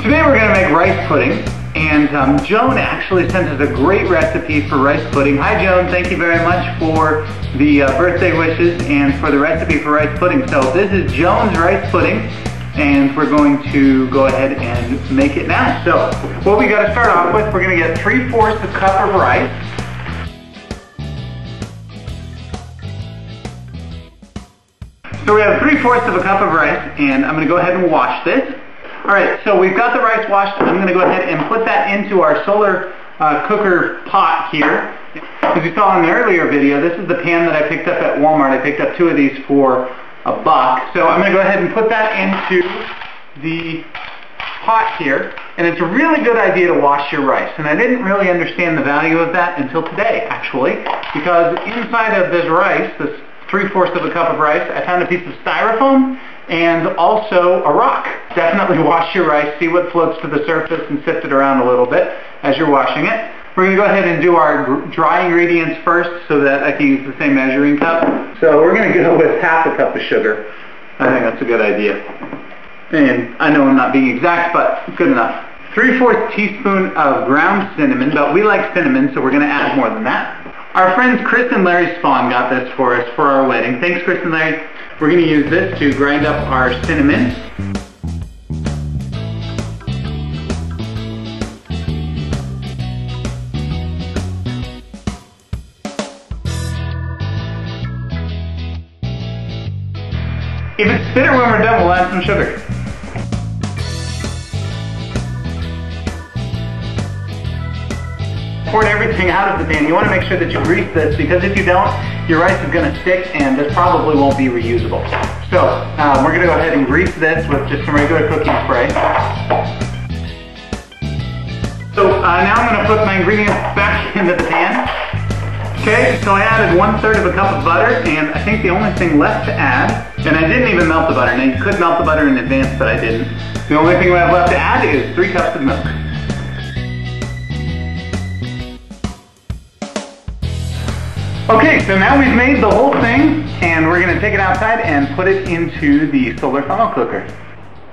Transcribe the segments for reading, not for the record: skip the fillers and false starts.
Today we're going to make rice pudding, and Joan actually sent us a great recipe for rice pudding. Hi Joan, thank you very much for the birthday wishes and for the recipe for rice pudding. So this is Joan's rice pudding, and we're going to go ahead and make it now. So what we got to start off with, we're going to get 3/4 a cup of rice. So we have 3/4 of a cup of rice, and I'm going to go ahead and wash this. Alright, so we've got the rice washed. I'm going to go ahead and put that into our solar cooker pot here. As you saw in the earlier video, this is the pan that I picked up at Walmart. I picked up 2 of these for $1. So I'm going to go ahead and put that into the pot here. And it's a really good idea to wash your rice. And I didn't really understand the value of that until today, actually. Because inside of this rice, this 3/4 of a cup of rice, I found a piece of styrofoam and also a rock. Definitely wash your rice, see what floats to the surface, and sift it around a little bit as you're washing it. We're going to go ahead and do our dry ingredients first so that I can use the same measuring cup. So we're going to go with 1/2 cup of sugar. I think that's a good idea. And I know I'm not being exact, but good enough. 3/4 teaspoon of ground cinnamon, but we like cinnamon, so we're going to add more than that. Our friends Chris and Larry Spawn got this for us for our wedding. Thanks, Chris and Larry. We're going to use this to grind up our cinnamon. If it's bitter when we're done, we'll add some sugar. Poured everything out of the pan. You want to make sure that you grease this, because if you don't, your rice is going to stick and this probably won't be reusable. So we're going to go ahead and grease this with just some regular cooking spray. So now I'm going to put my ingredients back into the pan. Okay, so I added 1/3 of a cup of butter, and I think the only thing left to add, and I didn't even melt the butter. Now you could melt the butter in advance, but I didn't. The only thing we have left to add is 3 cups of milk. Okay, so now we've made the whole thing, and we're going to take it outside and put it into the solar funnel cooker.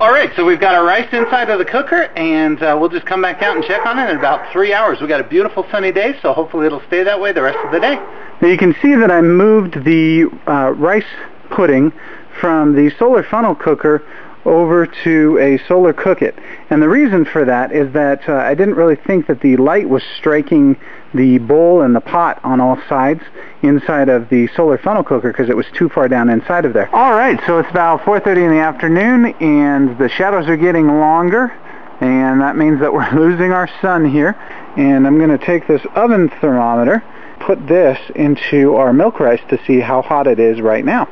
Alright, so we've got our rice inside of the cooker, and we'll just come back out and check on it in about 3 hours. We've got a beautiful sunny day, so hopefully it'll stay that way the rest of the day. Now you can see that I moved the rice pudding from the solar funnel cooker over to a solar cook it. And the reason for that is that I didn't really think that the light was striking the bowl and the pot on all sides inside of the solar funnel cooker because it was too far down inside of there. Alright, so it's about 4:30 in the afternoon and the shadows are getting longer, and that means that we're losing our sun here. And I'm going to take this oven thermometer, put this into our milk rice to see how hot it is right now.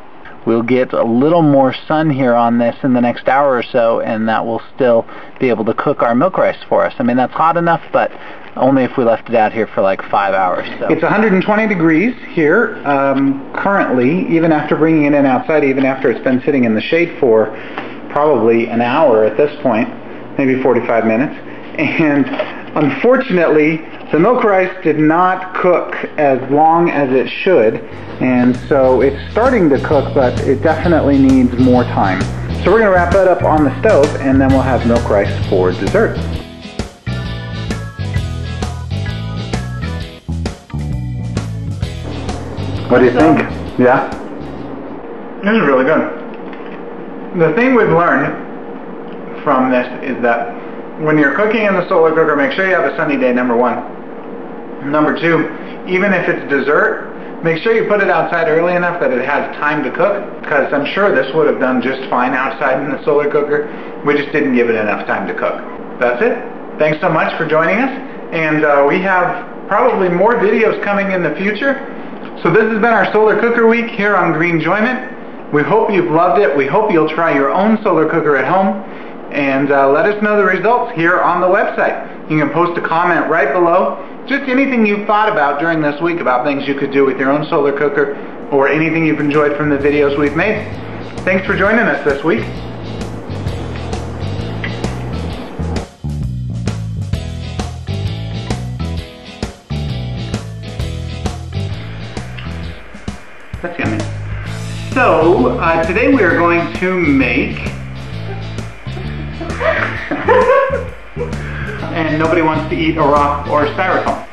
We'll get a little more sun here on this in the next hour or so, and that will still be able to cook our milk rice for us. I mean, that's hot enough, but only if we left it out here for like 5 hours. So. It's 120 degrees here currently, even after bringing it in outside, even after it's been sitting in the shade for probably an hour at this point, maybe 45 minutes. And unfortunately, the milk rice did not cook as long as it should, and so it's starting to cook, but it definitely needs more time. So we're going to wrap that up on the stove, and then we'll have milk rice for dessert. What do you think? Yeah? This is really good. The thing we've learned from this is that when you're cooking in the solar cooker, make sure you have a sunny day, number 1. Number 2, even if it's dessert, make sure you put it outside early enough that it has time to cook, because I'm sure this would have done just fine outside in the solar cooker. We just didn't give it enough time to cook. That's it. Thanks so much for joining us, and we have probably more videos coming in the future. So this has been our solar cooker week here on Greenjoyment. We hope you've loved it. We hope you'll try your own solar cooker at home, and let us know the results here on the website. You can post a comment right below. Just anything you've thought about during this week about things you could do with your own solar cooker, or anything you've enjoyed from the videos we've made. Thanks for joining us this week. That's yummy. So, today we are going to make and nobody wants to eat a rock or styrofoam.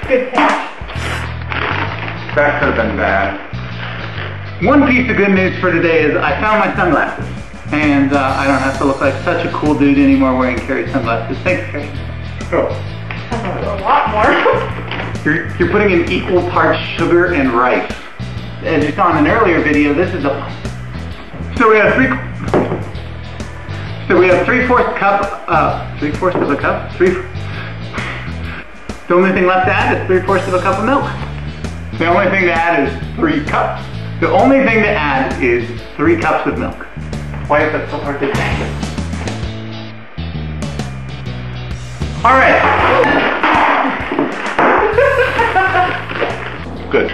Good catch. That could have been bad. One piece of good news for today is I found my sunglasses. And I don't have to look like such a cool dude anymore wearing Carrie's sunglasses. Thanks, Carrie. Oh. A lot more. You're putting in equal parts sugar and rice. As you saw in an earlier video, this is a... So we have 3/4 cup, 3/4 of a cup? The only thing left to add is 3/4 of a cup of milk. The only thing to add is 3 cups. The only thing to add is 3 cups of milk. Why is that so hard to say? All right. Good.